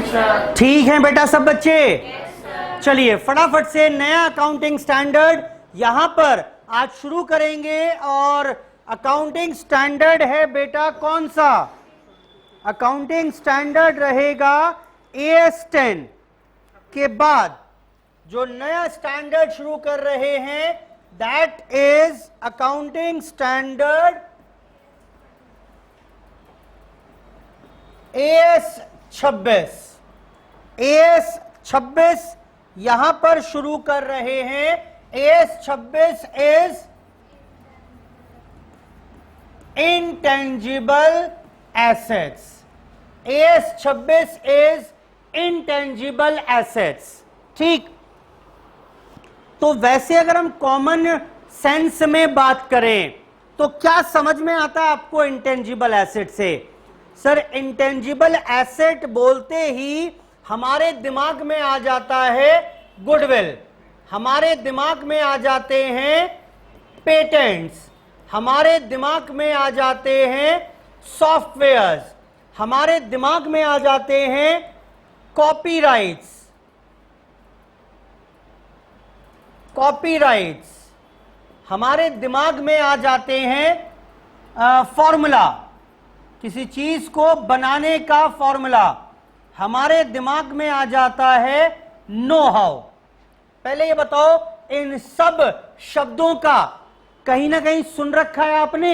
ठीक है बेटा सब बच्चे? चलिए फटाफट से नया अकाउंटिंग स्टैंडर्ड यहां पर आज शुरू करेंगे। और अकाउंटिंग स्टैंडर्ड है बेटा कौन सा? अकाउंटिंग स्टैंडर्ड रहेगा AS 10 के बाद जो नया स्टैंडर्ड शुरू कर रहे हैं that is accounting standard AS 26। AS 26 यहां पर शुरू कर रहे हैं। AS 26 is intangible assets. AS 26 is intangible assets. ठीक, तो वैसे अगर हम कॉमन सेंस में बात करें तो क्या समझ में आता है आपको इंटेंजिबल एसेट से? सर इंटेंजिबल एसेट बोलते ही हमारे दिमाग में आ जाता है गुडविल, हमारे दिमाग में आ जाते हैं पेटेंट्स, हमारे दिमाग में आ जाते हैं सॉफ्टवेयर्स, हमारे दिमाग में आ जाते हैं कॉपीराइट्स, हमारे दिमाग में आ जाते हैं फॉर्मूला, किसी चीज को बनाने का फॉर्मूला, हमारे दिमाग में आ जाता है नो हाउ। पहले ये बताओ इन सब शब्दों का कहीं ना कहीं सुन रखा है आपने?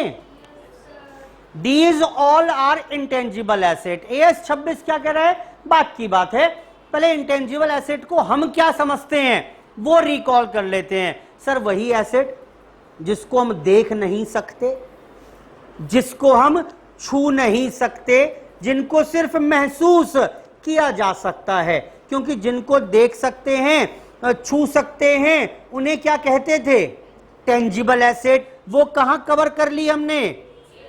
These all are intangible asset। AS 26 क्या कह रहा है? बात की बात है, पहले इंटेंजिबल एसेट को हम क्या समझते हैं वो रिकॉल कर लेते हैं। सर वही एसेट जिसको हम देख नहीं सकते, जिसको हम छू नहीं सकते, जिनको सिर्फ महसूस किया जा सकता है, क्योंकि जिनको देख सकते हैं छू सकते हैं उन्हें क्या कहते थे? Tangible asset. वो कहां कवर कर ली हमने?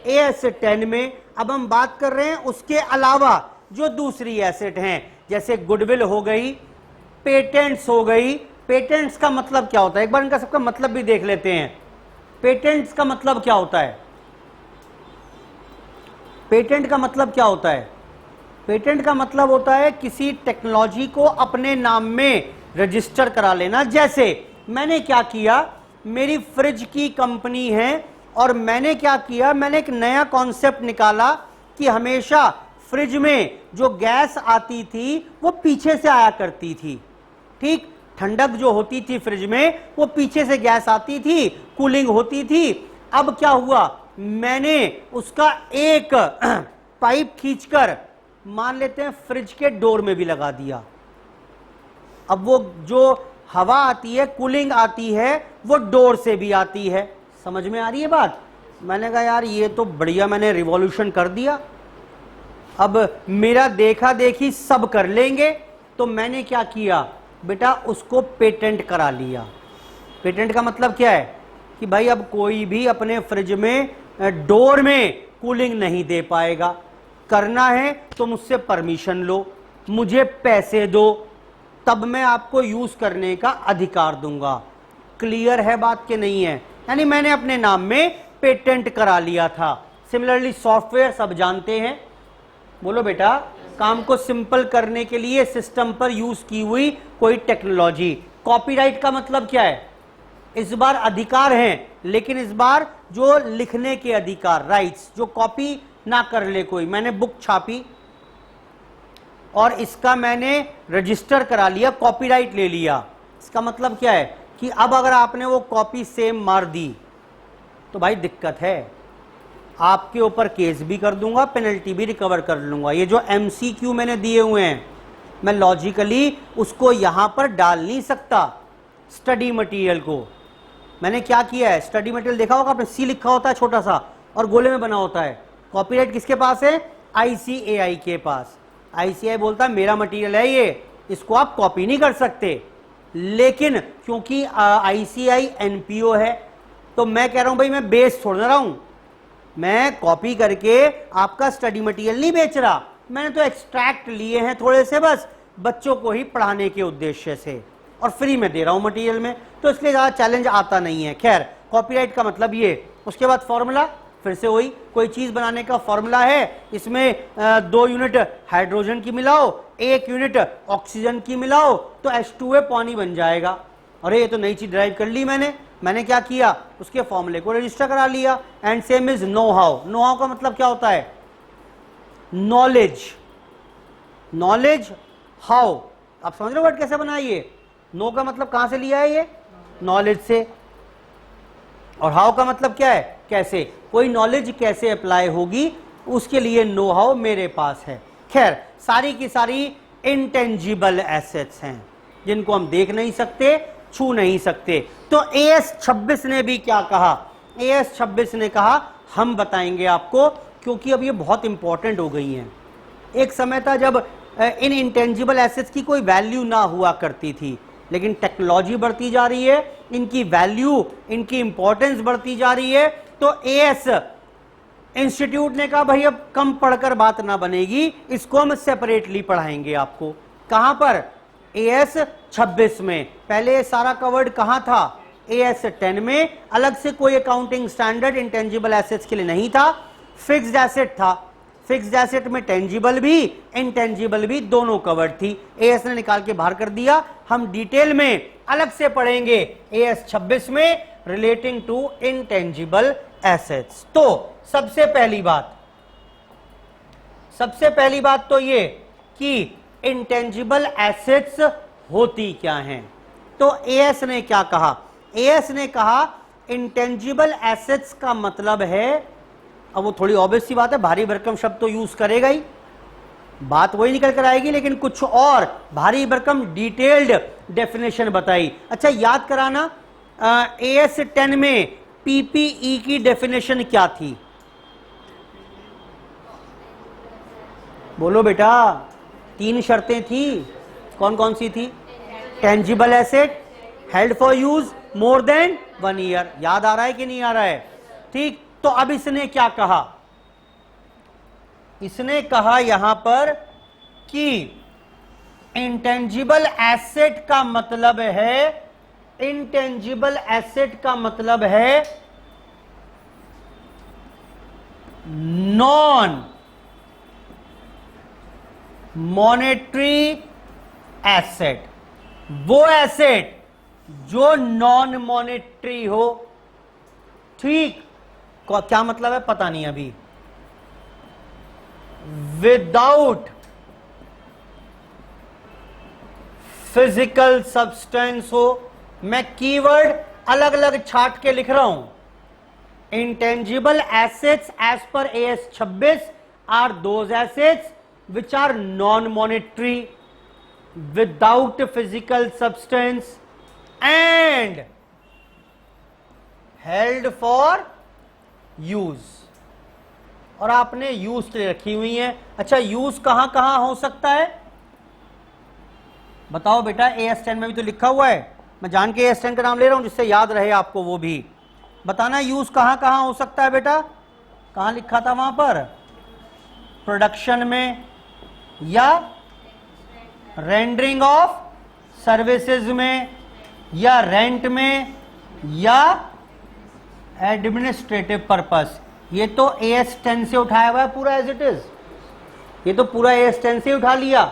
AS 10 में। अब हम बात कर रहे हैं उसके अलावा जो दूसरी एसेट हैं, जैसे गुडविल हो गई, पेटेंट्स हो गई। पेटेंट्स का मतलब क्या होता है? एक बार इनका सबका मतलब भी देख लेते हैं। पेटेंट्स का मतलब क्या होता है? पेटेंट का मतलब क्या होता है? पेटेंट का मतलब होता है किसी टेक्नोलॉजी को अपने नाम में रजिस्टर करा लेना। जैसे मैंने क्या किया, मेरी फ्रिज की कंपनी है और मैंने क्या किया, मैंने एक नया कॉन्सेप्ट निकाला कि हमेशा फ्रिज में जो गैस आती थी वो पीछे से आया करती थी। ठीक, ठंडक जो होती थी फ्रिज में वो पीछे से गैस आती थी, कूलिंग होती थी। अब क्या हुआ, मैंने उसका एक पाइप खींचकर मान लेते हैं फ्रिज के डोर में भी लगा दिया। अब वो जो हवा आती है, कूलिंग आती है, वो डोर से भी आती है। समझ में आ रही है बात? मैंने कहा यार ये तो बढ़िया, मैंने रिवॉल्यूशन कर दिया, अब मेरा देखा देखी सब कर लेंगे। तो मैंने क्या किया बेटा, उसको पेटेंट करा लिया। पेटेंट का मतलब क्या है कि भाई अब कोई भी अपने फ्रिज में डोर में कूलिंग नहीं दे पाएगा। करना है तो मुझसे परमिशन लो, मुझे पैसे दो, तब मैं आपको यूज करने का अधिकार दूंगा। क्लियर है बात के नहीं है? यानी मैंने अपने नाम में पेटेंट करा लिया था। सिमिलरली सॉफ्टवेयर सब जानते हैं, बोलो बेटा, काम को सिंपल करने के लिए सिस्टम पर यूज की हुई कोई टेक्नोलॉजी। कॉपीराइट का मतलब क्या है? इस बार अधिकार हैं, लेकिन इस बार जो लिखने के अधिकार, राइट्स, जो कॉपी ना कर ले कोई। मैंने बुक छापी और इसका मैंने रजिस्टर करा लिया, कॉपीराइट ले लिया। इसका मतलब क्या है कि अब अगर आपने वो कॉपी सेम मार दी तो भाई दिक्कत है, आपके ऊपर केस भी कर दूंगा, पेनल्टी भी रिकवर कर लूंगा। ये जो MCQ मैंने दिए हुए हैं, मैं लॉजिकली उसको यहां पर डाल नहीं सकता। स्टडी मटेरियल को मैंने क्या किया है, स्टडी मटेरियल देखा होगा आपने, C लिखा होता है छोटा सा और गोले में बना होता है। कॉपीराइट किसके पास है? ICAI के पास। ICAI बोलता है मेरा मटेरियल है ये, इसको आप कॉपी नहीं कर सकते। लेकिन क्योंकि ICAI NPO है तो मैं कह रहा हूं भाई मैं बेच छोड़ रहा हूं, मैं कॉपी करके आपका स्टडी मटेरियल नहीं बेच रहा, मैंने तो एक्सट्रैक्ट लिए हैं थोड़े से, बस बच्चों को ही पढ़ाने के उद्देश्य से, और फ्री में दे रहा हूं मटेरियल में, तो इसलिए ज्यादा चैलेंज आता नहीं है। खैर, कॉपीराइट का मतलब ये। उसके बाद फॉर्मूला, फिर से वही, कोई चीज बनाने का फॉर्मूला है, इसमें 2 यूनिट हाइड्रोजन की मिलाओ, 1 यूनिट ऑक्सीजन की मिलाओ तो H2A पानी बन जाएगा। अरे ये तो नई चीज ड्राइव कर ली मैंने क्या किया, उसके फॉर्मूले को रजिस्टर करा लिया। And same is know how. Know how का मतलब क्या होता है, नॉलेज। नॉलेज हाउ, आप समझ रहे हो वर्ड कैसे बना ये। नो का मतलब कहां से लिया है ये, नॉलेज से, और हाउ का मतलब क्या है, कैसे। कोई नॉलेज कैसे अप्लाई होगी उसके लिए नो हाउ मेरे पास है। खैर, सारी की सारी इंटेंजिबल एसेट्स हैं जिनको हम देख नहीं सकते, छू नहीं सकते। तो AS26 ने भी क्या कहा, AS26 ने कहा हम बताएंगे आपको, क्योंकि अब ये बहुत इंपॉर्टेंट हो गई हैं। एक समय था जब इन इंटेंजिबल एसेट्स की कोई वैल्यू ना हुआ करती थी, लेकिन टेक्नोलॉजी बढ़ती जा रही है, इनकी वैल्यू, इनकी इंपॉर्टेंस बढ़ती जा रही है। तो AS इंस्टीट्यूट ने कहा भाई अब कम पढ़कर बात ना बनेगी, इसको हम सेपरेटली पढ़ाएंगे आपको। कहां पर, AS26 में। पहले सारा कवर्ड कहां था, AS10 में। अलग से कोई अकाउंटिंग स्टैंडर्ड इंटेंजिबल एसेट्स के लिए नहीं था, फिक्स्ड एसेट था। फिक्स्ड एसेट में टेंजिबल भी इंटेंजिबल भी दोनों कवर्ड थी। AS ने निकाल के बाहर कर दिया। हम डिटेल में अलग से पढ़ेंगे AS26 में रिलेटिंग टू इंटेंजिबल एसेट्स। तो सबसे पहली बात तो ये कि इंटेंजिबल एसेट्स होती क्या हैं। तो AS ने क्या कहा, AS ने कहा इंटेंजिबल एसेट्स का मतलब है, अब वो थोड़ी ऑब्वियस सी बात है, भारी भरकम शब्द तो यूज करेगा ही, बात वही निकल कर आएगी, लेकिन कुछ और भारी भरकम डिटेल्ड डेफिनेशन बताई। अच्छा याद कराना, AS10 में PPE की डेफिनेशन क्या थी, बोलो बेटा। 3 शर्तें थी, कौन कौन सी थी, tangible asset, held for use more than 1 year. याद आ रहा है कि नहीं आ रहा है, ठीक। तो अब इसने क्या कहा, इसने कहा यहां पर कि इंटेंजिबल एसेट का मतलब है, इंटेंजिबल एसेट का मतलब है नॉन मॉनेटरी एसेट, वो एसेट जो नॉन मॉनेटरी हो, ठीक। क्या मतलब है पता नहीं अभी। विदाउट फिजिकल सब्सटेंस हो, मैं कीवर्ड अलग अलग छाट के लिख रहा हूं। Intangible assets as per AS26 are those assets which are non monetary, without physical substance and held for use. और आपने यूज के लिए रखी हुई है। अच्छा यूज कहां कहां हो सकता है बताओ बेटा, AS10 में भी तो लिखा हुआ है, मैं जान के AS10 का नाम ले रहा हूं जिससे याद रहे आपको, वो भी बताना यूज कहां कहां हो सकता है बेटा। कहां लिखा था वहां पर, प्रोडक्शन में, या रेंडरिंग ऑफ सर्विसेज में, या रेंट में, या एडमिनिस्ट्रेटिव पर्पस। ये तो AS10 से उठाया हुआ है पूरा एज इट इज, ये तो पूरा AS10 से उठा लिया,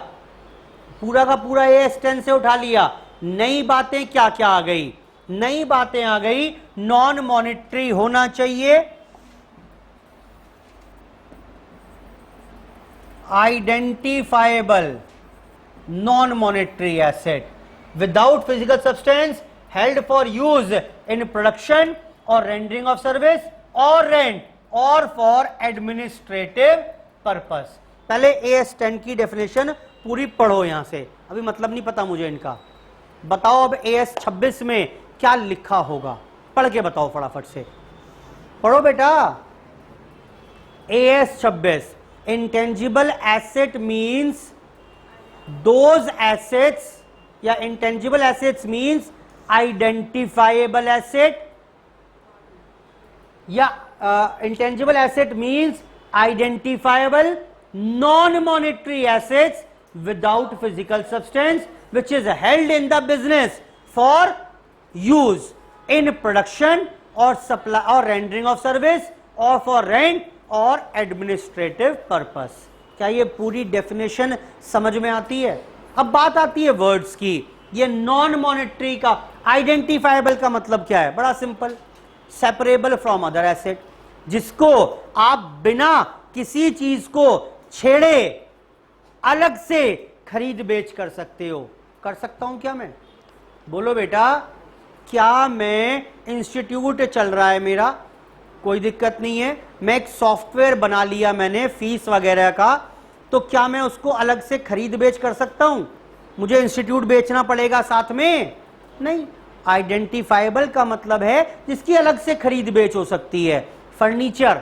पूरा का पूरा AS10 से उठा लिया। नई बातें क्या क्या आ गई, नई बातें आ गई, नॉन मॉनेटरी होना चाहिए, identifiable non monetary asset, without physical substance, held for use in production और रेंडरिंग ऑफ सर्विस और रेंट और फॉर एडमिनिस्ट्रेटिव पर्पस। पहले AS10 की डेफिनेशन पूरी पढ़ो यहां से, अभी मतलब नहीं पता मुझे इनका। बताओ अब AS26 में क्या लिखा होगा, पढ़ के बताओ फटाफट से, पढ़ो बेटा। AS26 intangible asset means those assets, या intangible assets means identifiable asset, या intangible asset means identifiable non-monetary assets without physical substance which is held in the business for use in production or supply or rendering of service और for rent और administrative purpose. क्या ये पूरी definition समझ में आती है? अब बात आती है वर्ड्स की। ये नॉन मॉनेटरी का आइडेंटिफाइबल का मतलब क्या है? बड़ा simple, separable from other asset, जिसको आप बिना किसी चीज को छेड़े अलग से खरीद बेच कर सकते हो। कर सकता हूं क्या मैं? बोलो बेटा, क्या मैं इंस्टीट्यूट चल रहा है मेरा, कोई दिक्कत नहीं है, मैं एक सॉफ्टवेयर बना लिया मैंने फीस वगैरह का, तो क्या मैं उसको अलग से खरीद बेच कर सकता हूं? मुझे इंस्टीट्यूट बेचना पड़ेगा साथ में? नहीं। आइडेंटिफाइबल का मतलब है जिसकी अलग से खरीद बेच हो सकती है। फर्नीचर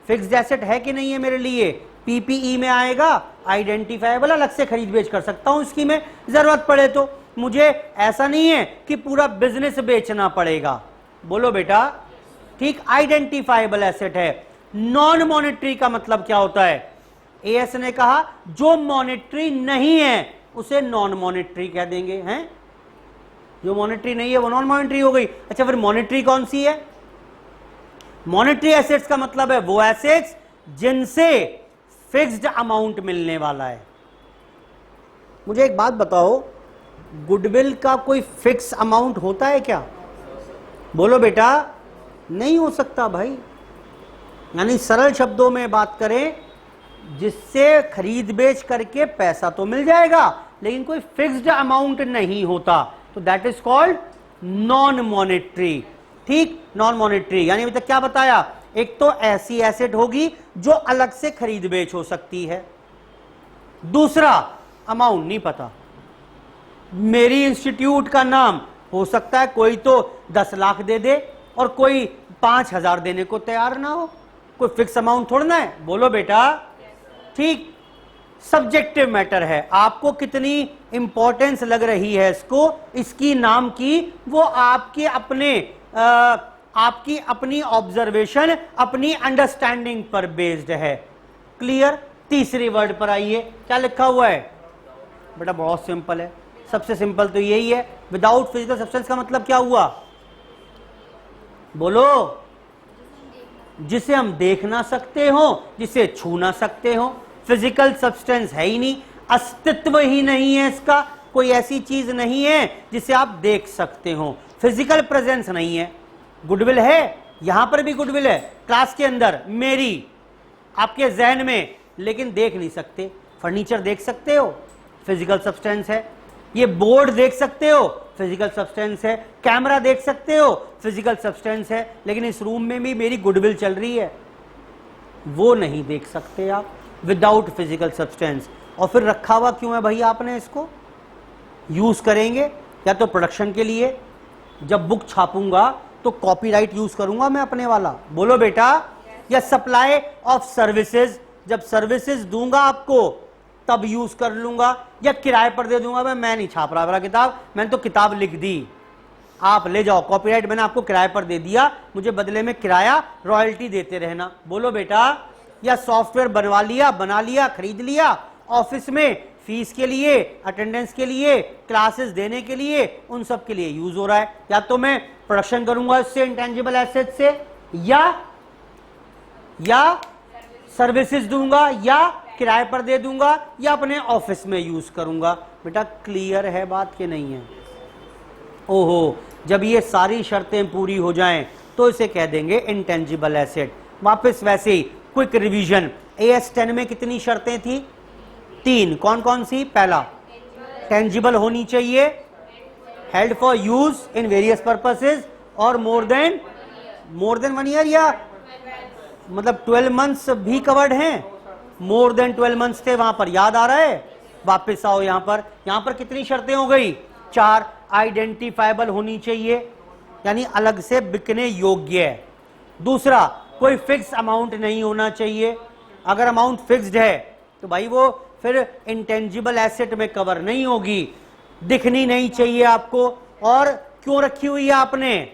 फिक्स्ड एसेट है कि नहीं है मेरे लिए? पीपीई में आएगा, आइडेंटिफाइबल, अलग से खरीद बेच कर सकता हूं इसकी मैं जरूरत पड़े तो। मुझे ऐसा नहीं है कि पूरा बिजनेस बेचना पड़ेगा। बोलो बेटा, ठीक, आइडेंटिफाइबल एसेट है। नॉन मॉनेटरी का मतलब क्या होता है? एएस ने कहा जो मॉनेटरी नहीं है उसे नॉन मॉनेटरी कह देंगे, हैं? जो मॉनेटरी नहीं है वो नॉन मॉनेटरी हो गई। अच्छा, फिर मॉनेटरी कौन सी है? मॉनेटरी एसेट्स का मतलब है वो एसेट्स जिनसे फिक्स्ड अमाउंट मिलने वाला है। मुझे एक बात बताओ, गुडविल का कोई फिक्स अमाउंट होता है क्या? बोलो बेटा, नहीं हो सकता भाई। यानी सरल शब्दों में बात करें, जिससे खरीद बेच करके पैसा तो मिल जाएगा लेकिन कोई फिक्स्ड अमाउंट नहीं होता, तो that is called non monetary. ठीक, नॉन मॉनेटरी यानी अभी तक क्या बताया? एक तो ऐसी एसेट होगी जो अलग से खरीद बेच हो सकती है। दूसरा, अमाउंट नहीं पता। मेरी इंस्टीट्यूट का नाम हो सकता है कोई तो 10 लाख दे दे और कोई 5,000 देने को तैयार ना हो। कोई फिक्स अमाउंट थोड़ा ना है। बोलो बेटा, ठीक, सब्जेक्टिव मैटर है। आपको कितनी इंपॉर्टेंस लग रही है इसको, इसकी नाम की, वो आपके अपने आपकी अपनी ऑब्जर्वेशन, अपनी अंडरस्टैंडिंग पर बेस्ड है। क्लियर? तीसरी वर्ड पर आइए, क्या लिखा हुआ है बेटा? बहुत सिंपल है, सबसे सिंपल तो यही है। विदाउट फिजिकल सब्सटेंस का मतलब क्या हुआ? बोलो, जिसे हम देख ना सकते हो, जिसे छू ना सकते हो। फिजिकल सब्सटेंस है ही नहीं, अस्तित्व ही नहीं है इसका, कोई ऐसी चीज नहीं है जिसे आप देख सकते हो। फिजिकल प्रेजेंस नहीं है। गुडविल है, यहां पर भी गुडविल है, क्लास के अंदर मेरी, आपके जहन में, लेकिन देख नहीं सकते। फर्नीचर देख सकते हो, फिजिकल सब्सटेंस है। ये बोर्ड देख सकते हो, फिजिकल सब्सटेंस है। कैमरा देख सकते हो, फिजिकल सब्सटेंस है। लेकिन इस रूम में भी मेरी गुडविल चल रही है, वो नहीं देख सकते आप विदाउट फिजिकल सब्सटेंस। और फिर रखा हुआ क्यों है भाई आपने इसको? यूज करेंगे या तो प्रोडक्शन के लिए, जब बुक छापूंगा तो कॉपीराइट यूज करूंगा मैं अपने वाला। बोलो बेटा, या सप्लाई ऑफ सर्विसेज, जब सर्विसेज दूंगा आपको तब यूज कर लूंगा, या किराए पर दे दूंगा। मैं नहीं छाप रहा मेरा किताब, मैंने तो किताब लिख दी, आप ले जाओ, कॉपीराइट मैंने आपको किराए पर दे दिया, मुझे बदले में किराया रॉयल्टी देते रहना। बोलो बेटा, या सॉफ्टवेयर बना लिया, खरीद लिया, ऑफिस में फीस के लिए, अटेंडेंस के लिए, क्लासेस देने के लिए, उन सब के लिए यूज हो रहा है। या तो मैं प्रोडक्शन करूंगा इससे, इंटेंजिबल एसेट से, या सर्विसेज दूंगा, या किराए पर दे दूंगा, या अपने ऑफिस में यूज करूंगा। बेटा क्लियर है बात कि नहीं है? ओहो, जब ये सारी शर्तें पूरी हो जाएं तो इसे कह देंगे इंटेंजिबल एसेट। वापस वैसे ही क्विक रिवीजन, AS 10 में कितनी शर्तें थी? 3। कौन कौन सी? पहला, टेंजिबल होनी चाहिए, held for use in various purposes, और मोर देन 1 ईयर, या मतलब 12 मंथ्स भी कवर्ड हैं। मोर देन 12 मंथ्स थे वहां पर, याद आ रहा है? वापस आओ यहां पर कितनी शर्तें हो गई? 4। आइडेंटिफाइबल होनी चाहिए, यानी अलग से बिकने योग्य है। दूसरा, कोई फिक्स अमाउंट नहीं होना चाहिए। अगर अमाउंट फिक्स्ड है तो भाई वो फिर इंटेंजिबल एसेट में कवर नहीं होगी, दिखनी नहीं चाहिए आपको। और क्यों रखी हुई है आपने?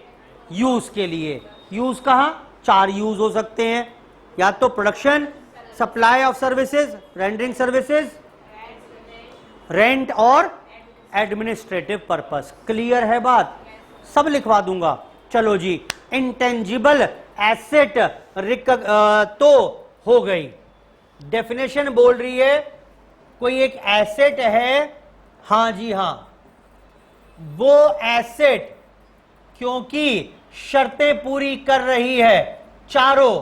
यूज के लिए। यूज कहां? 4 यूज हो सकते हैं, या तो production, supply of services, rendering services, rent और एडमिनिस्ट्रेटिव पर्पस। क्लियर है बात? सब लिखवा दूंगा। चलो जी, इंटेंजिबल एसेट तो हो गई। डेफिनेशन बोल रही है कोई एक एसेट है, हां जी हां, वो एसेट क्योंकि शर्तें पूरी कर रही है चारों,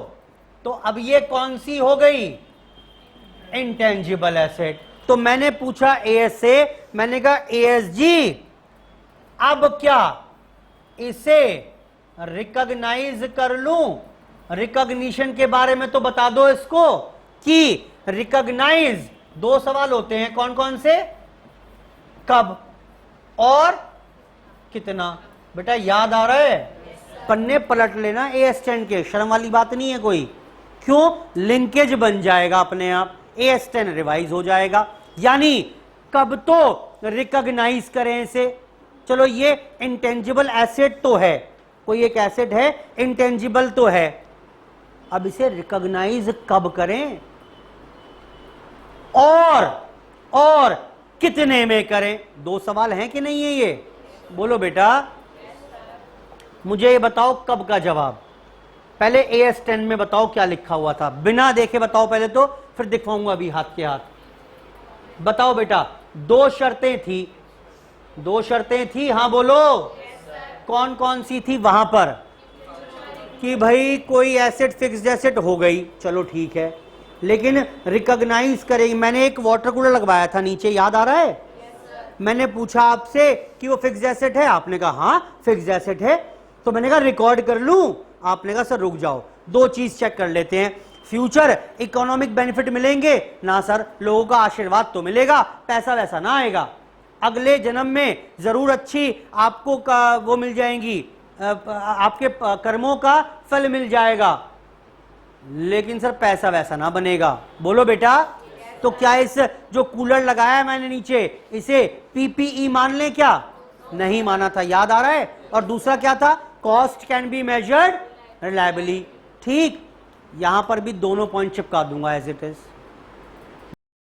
तो अब ये कौन सी हो गई? Intangible asset. तो मैंने पूछा एएस से, मैंने कहा एएस जी अब क्या इसे रिकॉग्नाइज कर लूं? रिकॉग्निशन के बारे में तो बता दो इसको कि रिकॉग्नाइज, दो सवाल होते हैं, कौन कौन से? कब और कितना। बेटा याद आ रहा है? पन्ने पलट लेना ए स्टैंड के, शर्म वाली बात नहीं है कोई। क्यों? लिंकेज बन जाएगा अपने आप, ए स्टैंड रिवाइज हो जाएगा। यानी कब तो रिकॉग्नाइज करें इसे। चलो ये इंटेंजिबल एसेट तो है, कोई एक एसेट है, इंटेंजिबल तो है, अब इसे रिकॉग्नाइज कब करें और कितने में करें? दो सवाल हैं कि नहीं है ये? बोलो बेटा, मुझे ये बताओ कब का जवाब। पहले एएस 10 में बताओ क्या लिखा हुआ था, बिना देखे बताओ पहले तो, फिर दिखवाऊंगा अभी हाथ के हाथ। बताओ बेटा, दो शर्तें थी, दो शर्तें थी, हां बोलो। कौन कौन सी थी वहां पर? कि भाई कोई एसेट फिक्स्ड एसेट हो गई, चलो ठीक है, लेकिन रिकॉग्नाइज करेंगे। मैंने एक वाटर कूलर लगवाया था नीचे, याद आ रहा है? मैंने पूछा आपसे कि वो फिक्स्ड एसेट है, आपने कहा हां फिक्स्ड एसेट है, तो मैंने कहा रिकॉर्ड कर लूं, आपने कहा सर रुक जाओ, दो चीज चेक कर लेते हैं, फ्यूचर इकोनॉमिक बेनिफिट मिलेंगे ना सर? लोगों का आशीर्वाद तो मिलेगा, पैसा वैसा ना आएगा, अगले जन्म में जरूर अच्छी आपको वो मिल जाएंगी, आपके कर्मों का फल मिल जाएगा, लेकिन सर पैसा वैसा ना बनेगा। बोलो बेटा, तो क्या इस जो कूलर लगाया है मैंने नीचे, इसे पीपीई मान लें क्या? नहीं माना था, याद आ रहा है? और दूसरा क्या था? Cost can be measured reliably. ठीक, यहां पर भी दोनों पॉइंट चिपका दूंगा एज इट इज,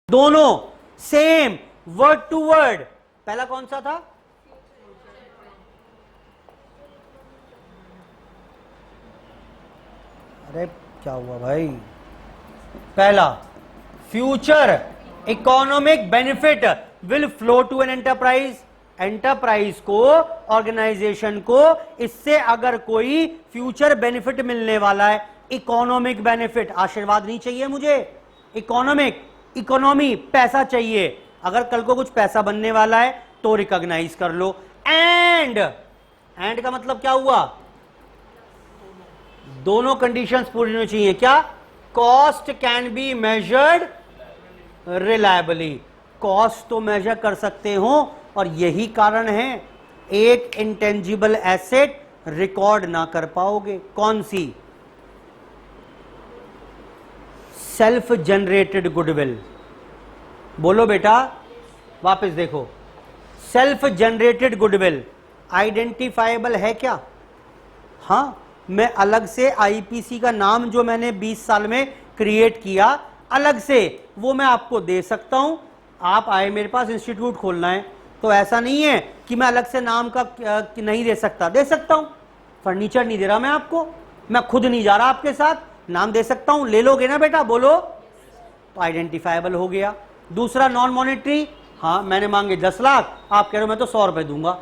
दोनों सेम वर्ड टू वर्ड। पहला कौन सा था? अरे क्या हुआ भाई? पहला, future economic benefit will flow to an enterprise. Enterprise को, ऑर्गेनाइजेशन को, इससे अगर कोई फ्यूचर बेनिफिट मिलने वाला है, इकोनॉमिक बेनिफिट, आशीर्वाद नहीं चाहिए मुझे, इकोनॉमिक, इकोनॉमी, पैसा चाहिए, अगर कल को कुछ पैसा बनने वाला है तो रिकॉग्नाइज कर लो। एंड का मतलब क्या हुआ? दोनों कंडीशंस पूरी होनी चाहिए। क्या? Cost can be measured reliably, cost तो मेजर कर सकते हो, और यही कारण है एक इंटेंजिबल एसेट रिकॉर्ड ना कर पाओगे। कौन सी? Self generated goodwill. बोलो बेटा, वापस देखो, सेल्फ जनरेटेड गुडविल आइडेंटिफाइबल है क्या? हां, मैं अलग से आईपीसी का नाम जो मैंने 20 साल में क्रिएट किया, अलग से वो मैं आपको दे सकता हूं। आप आए मेरे पास, इंस्टीट्यूट खोलना है, तो ऐसा नहीं है कि मैं अलग से नाम का नहीं दे सकता, दे सकता हूं। फर्नीचर नहीं दे रहा मैं आपको, मैं खुद नहीं जा रहा आपके साथ, नाम दे सकता हूं, ले लोगे ना बेटा? बोलो, तो आइडेंटिफाइबल हो गया। दूसरा नॉन मॉनेटरी, हाँ मैंने मांगे 10 लाख, आप कह रहे हो मैं तो 100 रुपए दूंगा,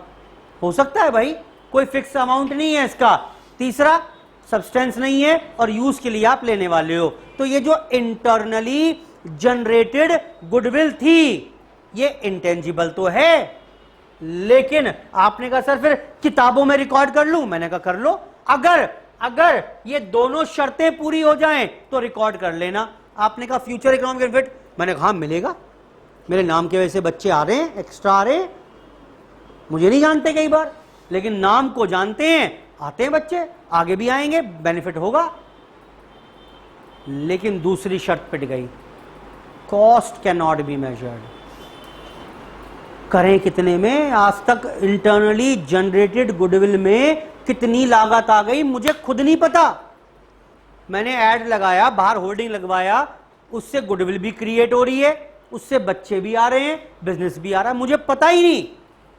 हो सकता है भाई, कोई फिक्स अमाउंट नहीं है इसका। तीसरा, सब्सटेंस नहीं है और यूज के लिए आप लेने वाले हो। तो ये जो इंटरनली जनरेटेड गुडविल थी, ये इंटेंजिबल तो है, लेकिन आपने कहा सर फिर किताबों में रिकॉर्ड कर लूं, मैंने कहा कर लो, अगर ये दोनों शर्तें पूरी हो जाएं तो रिकॉर्ड कर लेना। आपने कहा फ्यूचर इकोनॉमिक बेनिफिट, मैंने कहा मिलेगा, मेरे नाम के वजह से बच्चे आ रहे हैं, एक्स्ट्रा आ रहे हैं, मुझे नहीं जानते कई बार, लेकिन नाम को जानते हैं, आते हैं बच्चे, आगे भी आएंगे, बेनिफिट होगा। लेकिन दूसरी शर्त पिट गई, cost can not be measured. करें कितने में? आज तक इंटरनली जनरेटेड गुडविल में कितनी लागत आ गई मुझे खुद नहीं पता। मैंने ऐड लगाया, बाहर होर्डिंग लगवाया, उससे गुडविल भी क्रिएट हो रही है, उससे बच्चे भी आ रहे हैं, बिजनेस भी आ रहा है, मुझे पता ही नहीं।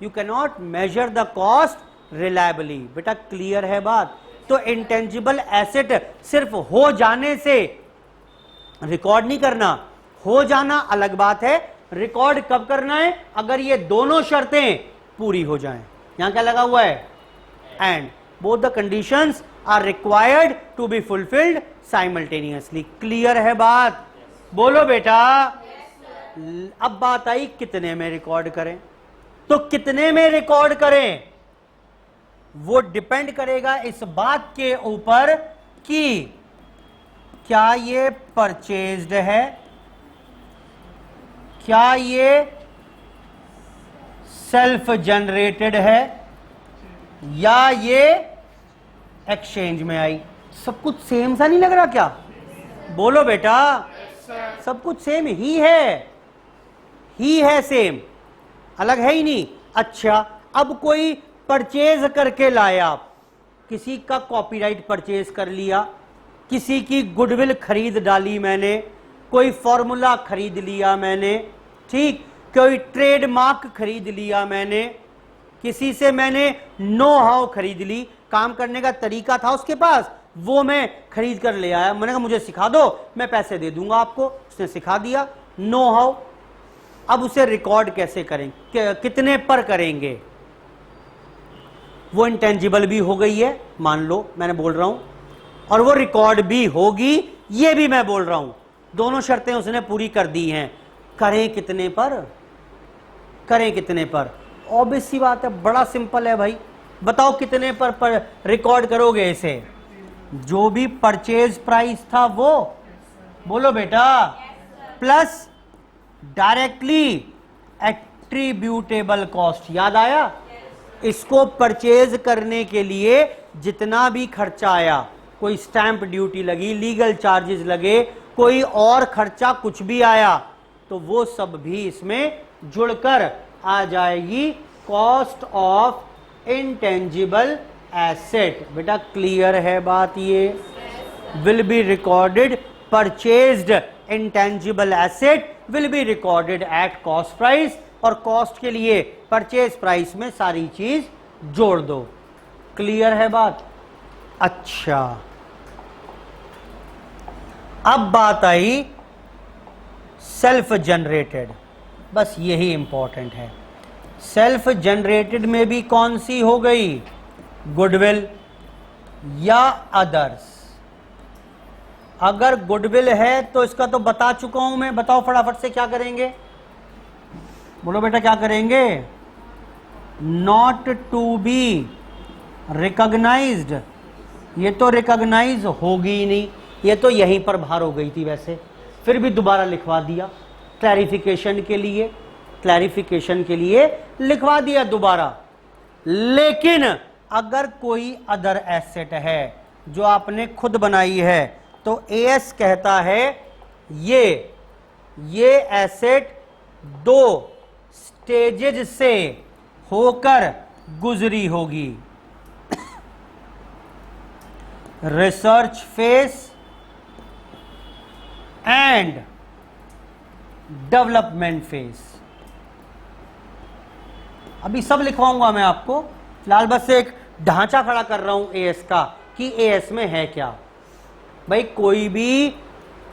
You can not measure the cost reliably. बेटा क्लियर है बात? तो इंटेंजिबल एसेट सिर्फ हो जाने से रिकॉर्ड नहीं करना, हो जाना अलग बात है, रिकॉर्ड कब करना है, अगर ये दोनों शर्तें पूरी हो जाएं। यहां क्या लगा हुआ है, and both the conditions are required to be fulfilled simultaneously. Clear है बात? बोलो बेटा। अब बात आई कितने में रिकॉर्ड करें। तो कितने में रिकॉर्ड करें वो डिपेंड करेगा इस बात के ऊपर कि क्या ये परचेज्ड है, क्या ये सेल्फ जनरेटेड है, या ये एक्सचेंज में आई। सब कुछ सेम सा नहीं लग रहा क्या? बोलो बेटा। सब कुछ सेम ही है सेम, अलग है ही नहीं। अच्छा, अब कोई परचेज करके लाया, किसी का कॉपीराइट परचेज कर लिया, किसी की गुडविल खरीद डाली मैंने, कोई फॉर्मूला खरीद लिया मैंने, ठीक, कोई ट्रेडमार्क खरीद लिया मैंने, किसी से मैंने नो हाउ खरीद ली, काम करने का तरीका था उसके पास, वो मैं खरीद कर ले आया। मैंने कहा मुझे सिखा दो, मैं पैसे दे दूंगा आपको, उसने सिखा दिया, नो हाउ। अब उसे रिकॉर्ड कैसे करें, कितने पर करेंगे? वो इंटेंजिबल भी हो गई है, मान लो मैंने बोल रहा हूं, और वो रिकॉर्ड भी होगी, ये भी मैं बोल रहा हूं। दोनों शर्तें उसने पूरी कर दी हैं। करें कितने पर? करें कितने पर? ऑब्वियस सी बात है, बड़ा सिंपल है भाई। बताओ कितने पर रिकॉर्ड करोगे इसे? जो भी परचेज प्राइस था वो, बोलो बेटा, प्लस डायरेक्टली एट्रीब्यूटेबल कॉस्ट। याद आया? इसको परचेज करने के लिए जितना भी खर्चा आया, कोई स्टैंप ड्यूटी लगी, लीगल चार्जेस लगे, कोई और खर्चा कुछ भी आया, तो वो सब भी इसमें जुड़कर आ जाएगी कॉस्ट ऑफ इंटेंजिबल एसेट। बेटा क्लियर है बात? ये will be recorded, purchased intangible asset will be recorded at cost price, और कॉस्ट के लिए परचेज प्राइस में सारी चीज जोड़ दो। क्लियर है बात? अच्छा, अब बात आई सेल्फ जनरेटेड। बस यही इंपॉर्टेंट है। सेल्फ जनरेटेड में भी कौन सी हो गई? गुडविल या अदर्स। अगर गुडविल है तो इसका तो बता चुका हूं मैं, बताओ फटाफट से क्या करेंगे? बोलो बेटा क्या करेंगे? Not to be recognised. ये तो रिकॉग्नाइज होगी ही नहीं, ये तो यहीं पर बाहर हो गई थी वैसे, फिर भी दोबारा लिखवा दिया क्लैरिफिकेशन के लिए, क्लैरिफिकेशन के लिए लिखवा दिया दोबारा। लेकिन अगर कोई अदर एसेट है जो आपने खुद बनाई है, तो एएस कहता है ये एसेट दो स्टेजेज से होकर गुजरी होगी। Research phase and development phase. अभी सब लिखवाऊंगा मैं आपको, फिलहाल बस एक ढांचा खड़ा कर रहा हूं एएस का कि एएस में है क्या। भाई कोई भी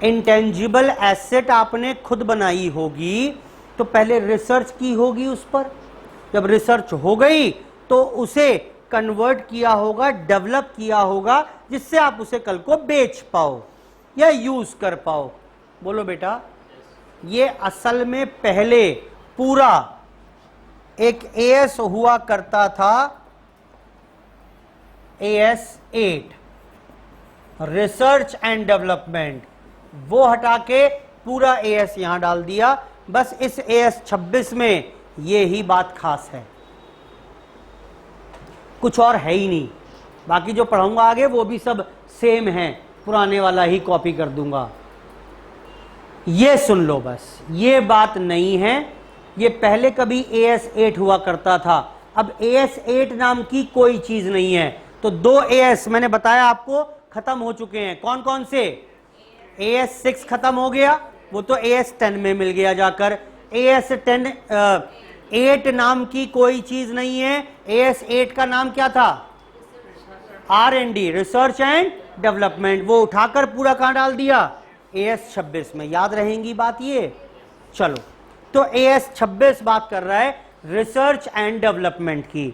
इंटेंजिबल एसेट आपने खुद बनाई होगी तो पहले रिसर्च की होगी उस पर, जब रिसर्च हो गई तो उसे कन्वर्ट किया होगा, डेवलप किया होगा, जिससे आप उसे कल को बेच पाओ या यूज कर पाओ। बोलो बेटा, ये असल में पहले पूरा एक एएस हुआ करता था, एएस 8 रिसर्च एंड डेवलपमेंट, वो हटा के पूरा एएस यहां डाल दिया। बस इस एएस 26 में ये ही बात खास है, कुछ और है ही नहीं। बाकी जो पढ़ाऊंगा आगे वो भी सब सेम है, पुराने वाला ही कॉपी कर दूंगा। ये सुन लो बस, ये बात नहीं है। ये पहले कभी एएस 8 हुआ करता था, अब एएस 8 नाम की कोई चीज नहीं है। तो दो एएस मैंने बताया आपको खत्म हो चुके हैं। कौन कौन से? एएस 6 खत्म हो गया, वो तो एएस 10 में मिल गया जाकर। एएस 8 नाम की कोई चीज नहीं है। एएस 8 का नाम क्या था? R&D, रिसर्च एंड डेवलपमेंट, वो उठाकर पूरा कहां डाल दिया, AS26 में। याद रहेंगी बात ये। चलो, तो AS26 बात कर रहा है रिसर्च एंड डेवलपमेंट की।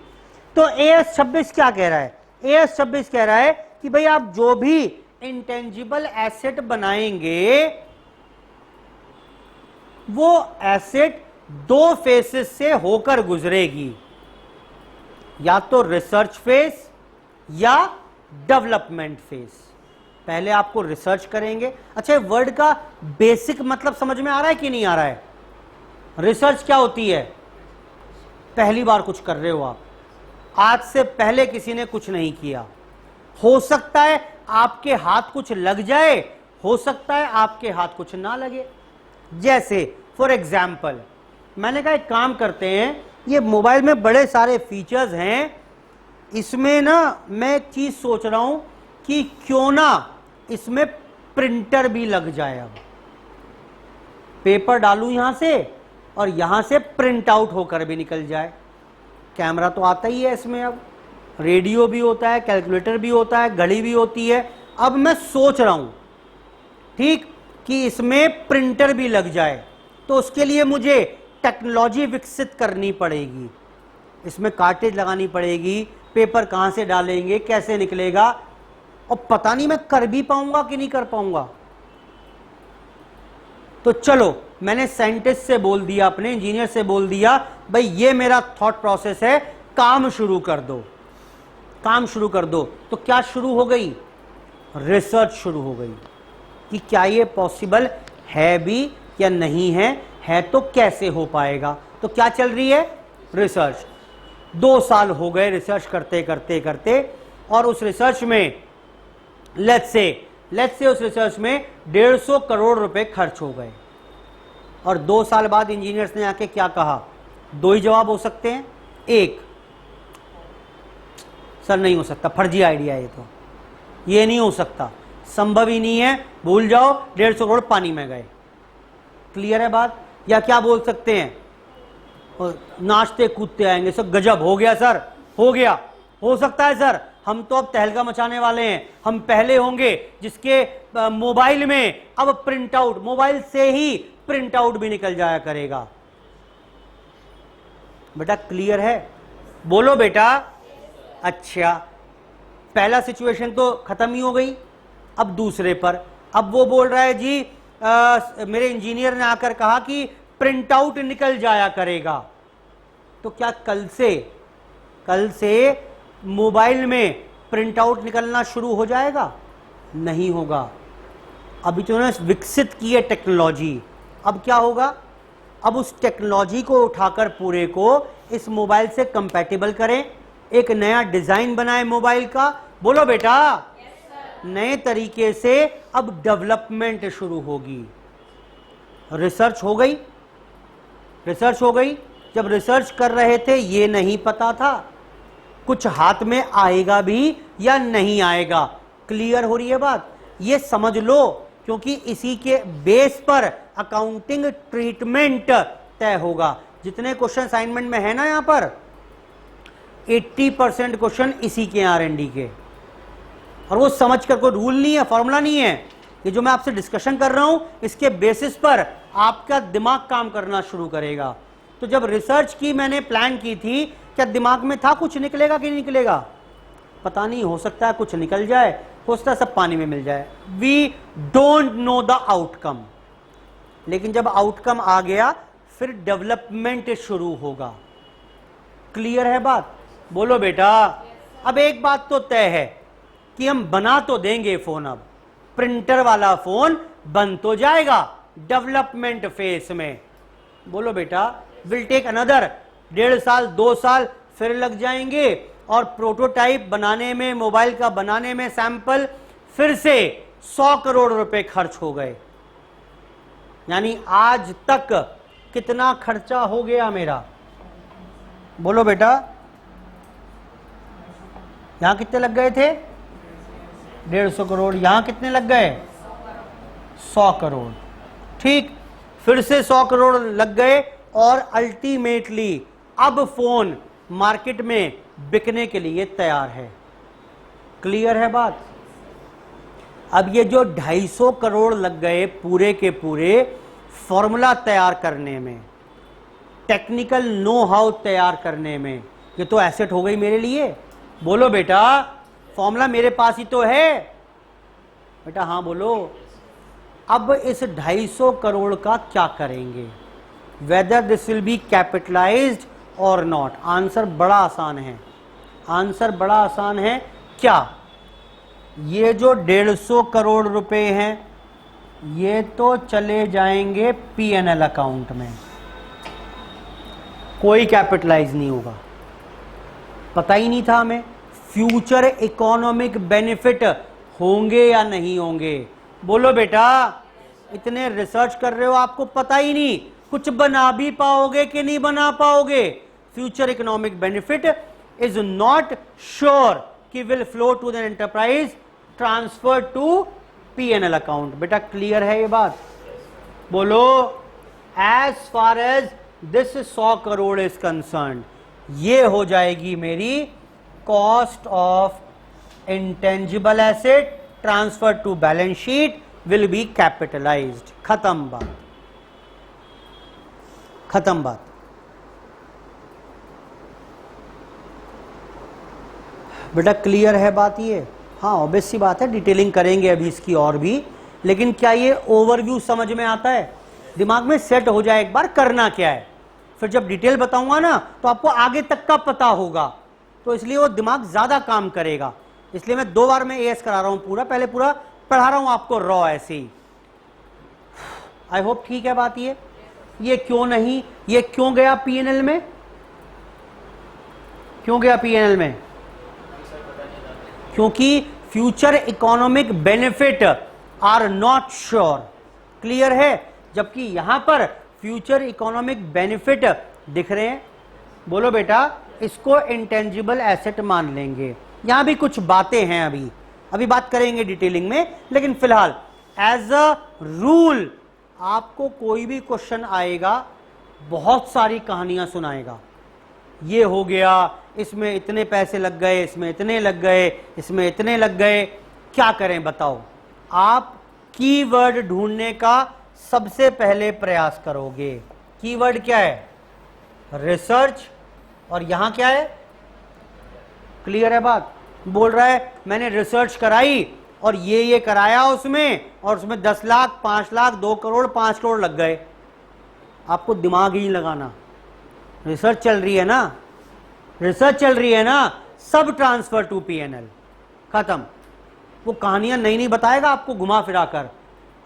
तो AS26 क्या कह रहा है, AS26 कह रहा है कि भाई आप जो भी इंटेंजिबल एसेट बनाएंगे वो एसेट दो फेसेस से होकर गुजरेगी, या तो रिसर्च फेस या डेवलपमेंट फेस। पहले आपको रिसर्च करेंगे। अच्छा, वर्ड का बेसिक मतलब समझ में आ रहा है कि नहीं आ रहा है? रिसर्च क्या होती है? पहली बार कुछ कर रहे हो आप, आज से पहले किसी ने कुछ नहीं किया। हो सकता है आपके हाथ कुछ लग जाए, हो सकता है आपके हाथ कुछ ना लगे। जैसे फॉर एग्जाम्पल मैंने कहा एक काम करते हैं, ये मोबाइल में बड़े सारे फीचर्स हैं, इसमें ना मैं एक चीज सोच रहा हूं कि क्यों ना इसमें प्रिंटर भी लग जाए। अब पेपर डालूं यहां से और यहां से प्रिंट आउट होकर भी निकल जाए। कैमरा तो आता ही है इसमें, अब रेडियो भी होता है, कैलकुलेटर भी होता है, घड़ी भी होती है। अब मैं सोच रहा हूं ठीक कि इसमें प्रिंटर भी लग जाए, तो उसके लिए मुझे टेक्नोलॉजी विकसित करनी पड़ेगी, इसमें कार्टेज लगानी पड़ेगी, पेपर कहां से डालेंगे, कैसे निकलेगा, और पता नहीं मैं कर भी पाऊंगा कि नहीं कर पाऊंगा। तो चलो, मैंने साइंटिस्ट से बोल दिया, अपने इंजीनियर से बोल दिया, भाई ये मेरा थॉट प्रोसेस है, काम शुरू कर दो, काम शुरू कर दो। तो क्या शुरू हो गई? रिसर्च शुरू हो गई कि क्या ये पॉसिबल है भी या नहीं है तो कैसे हो पाएगा। तो क्या चल रही है? रिसर्च। 2 साल हो गए रिसर्च करते करते करते, और उस रिसर्च में लेट्स से उस रिसर्च में 150 करोड़ रुपए खर्च हो गए। और 2 साल बाद इंजीनियर्स ने आके क्या कहा? 2 ही जवाब हो सकते हैं। एक, सर नहीं हो सकता, फर्जी आइडिया है, तो ये नहीं हो सकता, संभव ही नहीं है, भूल जाओ, 150 करोड़ पानी में गए। क्लियर है बात? या क्या बोल सकते हैं? और नाचते कूदते आएंगे, सर गजब हो गया, सर हो गया, हो सकता है सर, हम तो अब तहलका मचाने वाले हैं, हम पहले होंगे जिसके मोबाइल में अब प्रिंट आउट, मोबाइल से ही प्रिंट आउट भी निकल जाया करेगा। बेटा क्लियर है? बोलो बेटा। अच्छा, पहला सिचुएशन तो खत्म ही हो गई। अब दूसरे पर, अब वो बोल रहा है जी मेरे इंजीनियर ने आकर कहा कि प्रिंट आउट निकल जाया करेगा। तो क्या कल से मोबाइल में प्रिंट आउट निकलना शुरू हो जाएगा? नहीं होगा। अभी तो उन्होंने विकसित की है टेक्नोलॉजी। अब क्या होगा? अब उस टेक्नोलॉजी को उठाकर पूरे को इस मोबाइल से कंपैटिबल करें, एक नया डिजाइन बनाए मोबाइल का। बोलो बेटा। नए तरीके से अब डेवलपमेंट शुरू होगी। रिसर्च हो गई, रिसर्च हो गई। जब रिसर्च कर रहे थे ये नहीं पता था कुछ हाथ में आएगा भी या नहीं आएगा। क्लियर हो रही है बात? ये समझ लो, क्योंकि इसी के बेस पर अकाउंटिंग ट्रीटमेंट तय होगा। जितने क्वेश्चन असाइनमेंट में है ना, यहां पर 80% क्वेश्चन इसी के R&D के, और वो समझ कर, कोई रूल नहीं है, फॉर्मूला नहीं है, ये जो मैं आपसे डिस्कशन कर रहा हूं इसके बेसिस पर आपका दिमाग काम करना शुरू करेगा। तो जब रिसर्च की मैंने प्लान की थी, क्या दिमाग में था कुछ निकलेगा कि नहीं निकलेगा? पता नहीं, हो सकता है कुछ निकल जाए, हो सकता है सब पानी में मिल जाए। We don't know the outcome. लेकिन जब आउटकम आ गया फिर डेवलपमेंट शुरू होगा। क्लियर है बात? बोलो बेटा। अब एक बात तो तय है कि हम बना तो देंगे फोन, अब प्रिंटर वाला फोन बन तो जाएगा डेवलपमेंट फेस में। बोलो बेटा। विल टेक अनदर 1.5 साल 2 साल फिर लग जाएंगे, और प्रोटोटाइप बनाने में, मोबाइल का बनाने में सैंपल, फिर से 100 करोड़ रुपए खर्च हो गए। यानी आज तक कितना खर्चा हो गया मेरा? बोलो बेटा। यहां कितने लग गए थे? 150 करोड़। यहां कितने लग गए? 100 करोड़। ठीक, फिर से 100 करोड़ लग गए, और अल्टीमेटली अब फोन मार्केट में बिकने के लिए तैयार है। क्लियर है बात? अब ये जो 250 करोड़ लग गए पूरे के पूरे फॉर्मूला तैयार करने में, टेक्निकल नो हाउ तैयार करने में, ये तो एसेट हो गई मेरे लिए। बोलो बेटा, फॉर्मूला मेरे पास ही तो है। बेटा हाँ बोलो। अब इस 250 करोड़ का क्या करेंगे? Whether this will be capitalised और नॉट। आंसर बड़ा आसान है, आंसर बड़ा आसान है। क्या ये जो 150 करोड़ रुपए हैं ये तो चले जाएंगे पीएनएल अकाउंट में, कोई कैपिटलाइज नहीं होगा। पता ही नहीं था हमें फ्यूचर इकोनॉमिक बेनिफिट होंगे या नहीं होंगे। बोलो बेटा, इतने रिसर्च कर रहे हो, आपको पता ही नहीं कुछ बना भी पाओगे कि नहीं बना पाओगे। Future economic benefit is not sure कि will flow to the enterprise, transfer to PNL account. बेटा क्लियर है ये बात? बोलो, as far as this 100 crore is concern, ये हो जाएगी मेरी cost of intangible asset, transfer to balance sheet, will be capitalised. खत्म बात, खत्म बात। बेटा क्लियर है बात ये? हाँ ऑब्वियस सी बात है, डिटेलिंग करेंगे अभी इसकी और भी, लेकिन क्या ये ओवरव्यू समझ में आता है? दिमाग में सेट हो जाए एक बार करना क्या है, फिर जब डिटेल बताऊंगा ना तो आपको आगे तक का पता होगा, तो इसलिए वो दिमाग ज्यादा काम करेगा। इसलिए मैं 2 बार में एएस करा रहा हूं पूरा, पहले पूरा पढ़ा रहा हूं आपको रॉ ऐसे ही। आई होप ठीक है बात ये क्यों नहीं, ये क्यों गया पीएनएल में, क्यों गया पीएनएल में? क्योंकि future economic benefit are not sure. Clear है? जबकि यहां पर फ्यूचर इकोनॉमिक बेनिफिट दिख रहे हैं। बोलो बेटा, इसको इंटेंजिबल एसेट मान लेंगे। यहां भी कुछ बातें हैं, अभी बात करेंगे डिटेलिंग में, लेकिन फिलहाल एज अ रूल आपको कोई भी क्वेश्चन आएगा बहुत सारी कहानियां सुनाएगा। ये हो गया, इसमें इतने पैसे लग गए, इसमें इतने लग गए, इसमें इतने लग गए। क्या करें बताओ? आप कीवर्ड ढूंढने का सबसे पहले प्रयास करोगे। कीवर्ड क्या है? रिसर्च। और यहां क्या है? क्लियर है बात? बोल रहा है मैंने रिसर्च कराई और ये कराया उसमें, और उसमें 10 लाख, 5 लाख, 2 करोड़, 5 करोड़ लग गए। आपको दिमाग ही लगाना, रिसर्च चल रही है ना, रिसर्च चल रही है ना, सब ट्रांसफर टू पीएनएल, खत्म। वो कहानियां नई बताएगा आपको घुमा फिरा कर।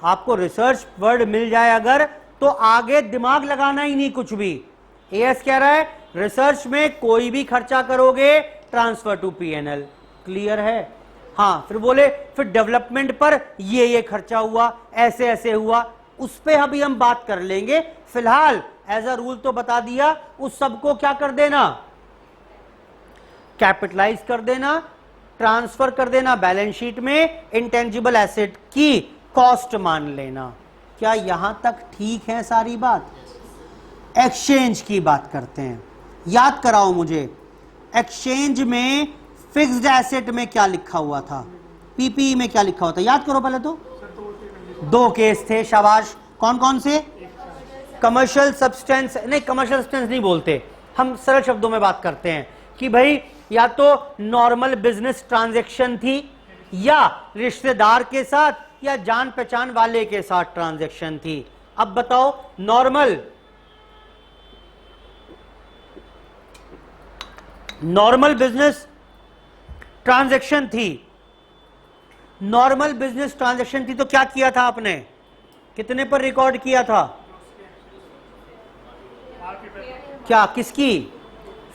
आपको रिसर्च वर्ड मिल जाए अगर, तो आगे दिमाग लगाना ही नहीं कुछ भी। एएस कह रहा है रिसर्च में कोई भी खर्चा करोगे ट्रांसफर टू पीएनएल। क्लियर है? हाँ, फिर बोले फिर डेवलपमेंट पर ये खर्चा हुआ, ऐसे ऐसे हुआ, उस पर अभी हम बात कर लेंगे। फिलहाल एज अ रूल तो बता दिया, उस सबको क्या कर देना? कैपिटलाइज कर देना, ट्रांसफर कर देना बैलेंस शीट में, इंटेंजिबल एसेट की कॉस्ट मान लेना। क्या यहां तक ठीक है सारी बात? एक्सचेंज की बात करते हैं। याद कराओ मुझे, एक्सचेंज में फिक्स्ड एसेट में क्या लिखा हुआ था, पीपीई में क्या लिखा हुआ था? याद करो पहले तो। 2 केस थे, शाबाश। कौन कौन से? कमर्शियल सब्सटेंस, नहीं कमर्शियल सब्सटेंस नहीं बोलते हम, सरल शब्दों में बात करते हैं कि भाई या तो नॉर्मल बिजनेस ट्रांजैक्शन थी, या रिश्तेदार के साथ या जान पहचान वाले के साथ ट्रांजैक्शन थी। अब बताओ, नॉर्मल बिजनेस ट्रांजैक्शन थी, नॉर्मल बिजनेस ट्रांजैक्शन थी तो क्या किया था आपने? कितने पर रिकॉर्ड किया था? क्या, किसकी?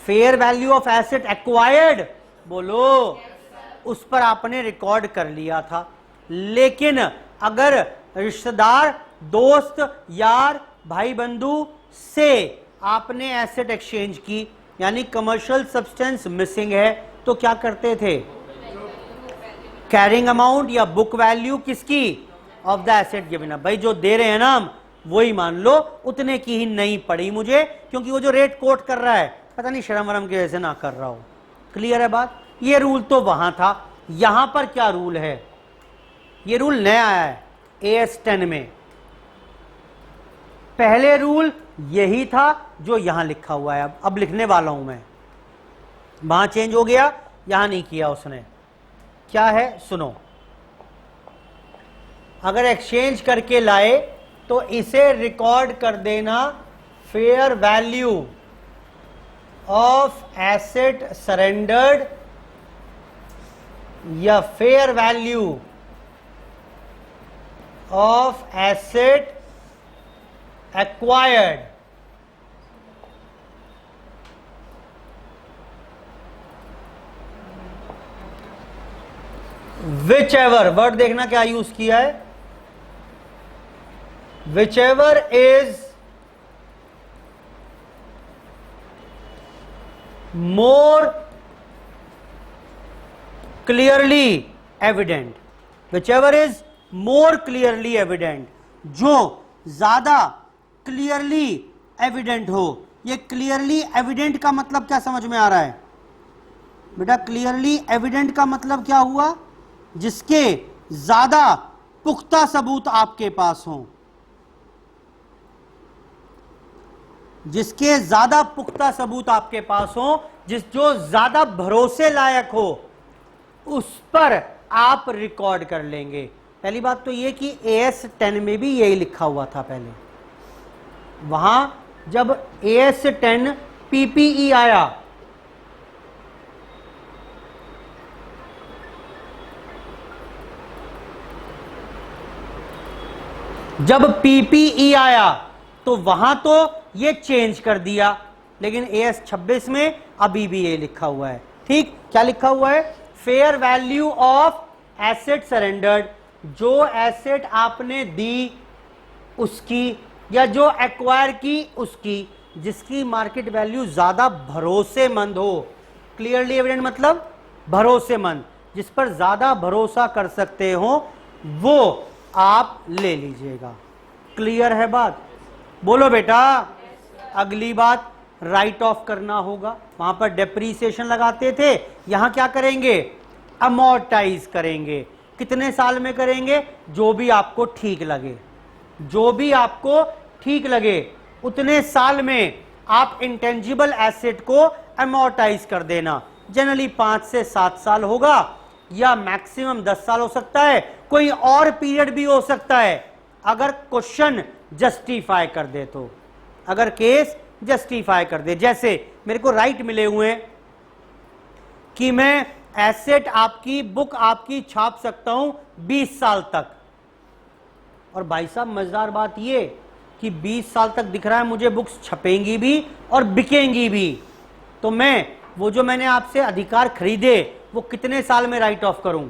Fair value of asset acquired. बोलो, उस पर आपने रिकॉर्ड कर लिया था। लेकिन अगर रिश्तेदार, दोस्त, यार, भाई बंधु से आपने एसेट एक्सचेंज की, यानी कमर्शियल सब्सटेंस मिसिंग है, तो क्या करते थे? कैरिंग अमाउंट या बुक वैल्यू किसकी? Of the asset given. भाई जो दे रहे हैं ना हम, वही मान लो, उतने की ही नहीं पड़ी मुझे, क्योंकि वो जो रेट कोट कर रहा है पता नहीं शर्म वरम की वजह से ना कर रहा हो। क्लियर है बात? ये रूल तो वहां था, यहां पर क्या रूल है, ये रूल नया आया है AS10 में। पहले रूल यही था जो यहां लिखा हुआ है, अब लिखने वाला हूं मैं, वहां चेंज हो गया, यहां नहीं किया उसने। क्या है सुनो, अगर एक्सचेंज करके लाए तो इसे रिकॉर्ड कर देना fair value of asset surrendered या fair value of asset acquired. Whichever, word देखना क्या यूज किया है, whichever is more clearly evident, whichever is more clearly evident, जो ज्यादा क्लियरली एविडेंट हो। ये क्लियरली एविडेंट का मतलब क्या समझ में आ रहा है बेटा? क्लियरली एविडेंट का मतलब क्या हुआ? जिसके ज्यादा पुख्ता सबूत आपके पास हो, जिसके ज्यादा पुख्ता सबूत आपके पास हो, जो ज्यादा भरोसे लायक हो, उस पर आप रिकॉर्ड कर लेंगे। पहली बात तो ये कि AS10 में भी यही लिखा हुआ था पहले। वहां जब AS10 PPE आया, जब PPE आया तो वहां तो ये चेंज कर दिया, लेकिन AS26 में अभी भी ये लिखा हुआ है। ठीक, क्या लिखा हुआ है? Fair value of asset surrendered, जो एसेट आपने दी उसकी या जो एक्वायर की उसकी, जिसकी मार्केट वैल्यू ज्यादा भरोसेमंद हो। क्लियरली एविडेंट मतलब भरोसेमंद, जिस पर ज्यादा भरोसा कर सकते हो, वो आप ले लीजिएगा। क्लियर है बात? बोलो बेटा। अगली बात, राइट ऑफ करना होगा। वहां पर डेप्रीसिएशन लगाते थे, यहां क्या करेंगे? अमोर्टाइज करेंगे। कितने साल में करेंगे? जो भी आपको ठीक लगे, जो भी आपको ठीक लगे उतने साल में आप इंटेंजिबल एसेट को अमोर्टाइज कर देना। जनरली 5 से 7 साल होगा, या मैक्सिमम 10 साल हो सकता है, कोई और पीरियड भी हो सकता है, अगर क्वेश्चन जस्टिफाई कर दे तो, अगर केस जस्टिफाई कर दे। जैसे मेरे को राइट मिले हुए हैं कि मैं एसेट आपकी, बुक आपकी छाप सकता हूं 20 साल तक, और भाई साहब मजेदार बात ये कि 20 साल तक दिख रहा है मुझे बुक्स छपेंगी भी और बिकेंगी भी, तो मैं वो जो मैंने आपसे अधिकार खरीदे वो कितने साल में राइट ऑफ करूं?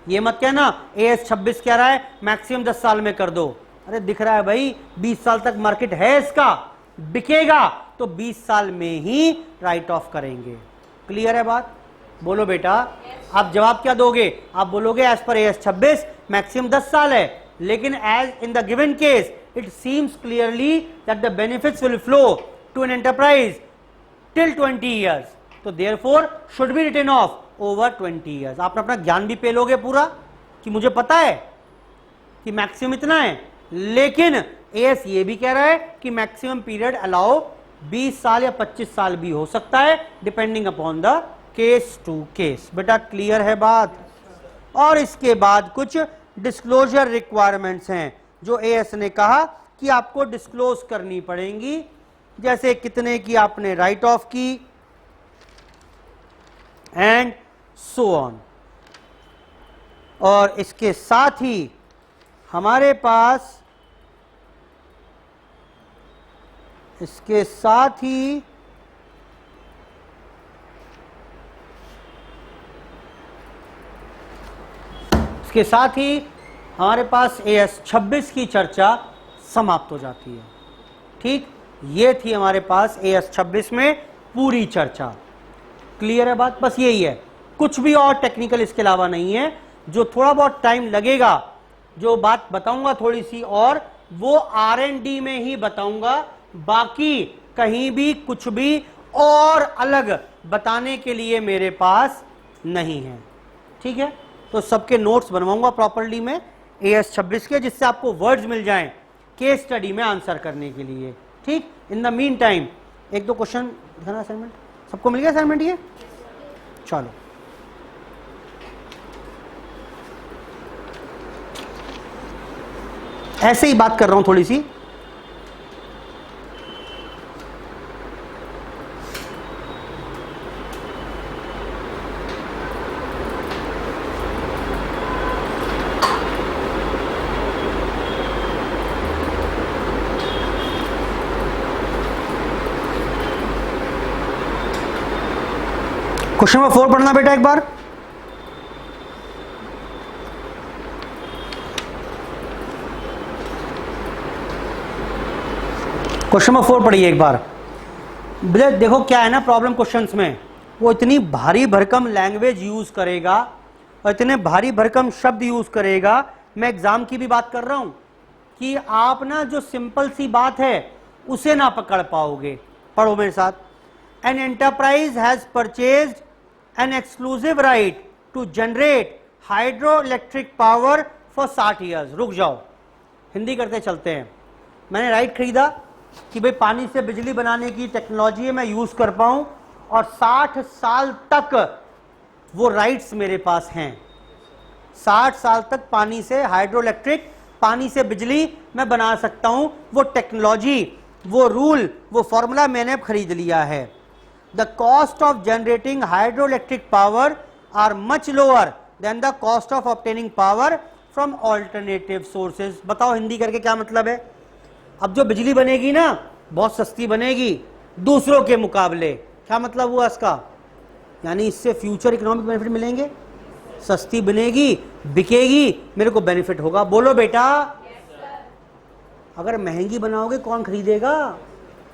ये मत कहना AS26 कह रहा है मैक्सिमम 10 साल में कर दो। अरे दिख रहा है भाई 20 साल तक मार्केट है इसका, बिकेगा, तो 20 साल में ही राइट ऑफ करेंगे। क्लियर है बात? बोलो बेटा। आप जवाब क्या दोगे? आप बोलोगे एज पर AS26 मैक्सिमम 10 साल है, लेकिन as in the given case it seems clearly that the benefits will flow to an enterprise till 20 years, तो therefore should be written off over 20 years। आप अपना ज्ञान भी पेलोगे पूरा कि मुझे पता है कि मैक्सिमम इतना है, लेकिन AS ये भी कह रहा है कि मैक्सिमम पीरियड अलाउ 20 साल या 25 साल भी हो सकता है, depending upon the case to case. बेटा क्लियर है बात? और इसके बाद कुछ डिस्क्लोजर रिक्वायरमेंट्स हैं जो AS ने कहा कि आपको डिस्क्लोज करनी पड़ेंगी, जैसे कितने की आपने राइट ऑफ की एंड सो ऑन। और इसके साथ ही हमारे पास इसके साथ ही हमारे पास AS26 की चर्चा समाप्त हो जाती है। ठीक, ये थी हमारे पास AS26 में पूरी चर्चा। क्लियर है बात? बस यही है, कुछ भी और टेक्निकल इसके अलावा नहीं है। जो थोड़ा बहुत टाइम लगेगा, जो बात बताऊंगा थोड़ी सी और, वो R&D में ही बताऊंगा, बाकी कहीं भी कुछ भी और अलग बताने के लिए मेरे पास नहीं है। ठीक है? तो सबके नोट्स बनवाऊंगा प्रॉपरली में AS 26 के, जिससे आपको वर्ड्स मिल जाएं केस स्टडी में आंसर करने के लिए। ठीक, इन द मीन टाइम एक दो क्वेश्चन दिखाना। असाइनमेंट सबको मिल गया असाइनमेंट ये? चलो ऐसे ही बात कर रहा हूं थोड़ी सी। क्वेश्चन नंबर 4 पढ़ना बेटा एक बार। क्वेश्चन नंबर 4 पढ़िए एक बार। देखो क्या है ना प्रॉब्लम क्वेश्चंस में, वो इतनी भारी भरकम लैंग्वेज यूज करेगा और इतने भारी भरकम शब्द यूज करेगा। मैं एग्जाम की भी बात कर रहा हूं कि आप ना जो सिंपल सी बात है उसे ना पकड़ पाओगे। पढ़ो मेरे साथ। An enterprise has purchased an exclusive right to generate hydro electric power for 60 years. रुक जाओ, हिंदी करते चलते हैं। मैंने राइट खरीदा कि भाई पानी से बिजली बनाने की टेक्नोलॉजी है, मैं यूज कर पाऊं, और 60 साल तक वो राइट्स मेरे पास हैं। 60 साल तक पानी से हाइड्रो इलेक्ट्रिक, पानी से बिजली मैं बना सकता हूं। वो टेक्नोलॉजी, वो रूल, वो फॉर्मूला मैंने खरीद लिया है। The cost of generating hydro electric power are much lower than the cost of obtaining power from alternative sources. बताओ हिंदी करके क्या मतलब है? अब जो बिजली बनेगी ना बहुत सस्ती बनेगी दूसरों के मुकाबले। क्या मतलब हुआ इसका? यानी इससे फ्यूचर इकोनॉमिक बेनिफिट मिलेंगे। सस्ती बनेगी, बिकेगी, मेरे को बेनिफिट होगा। बोलो बेटा। अगर महंगी बनाओगे कौन खरीदेगा?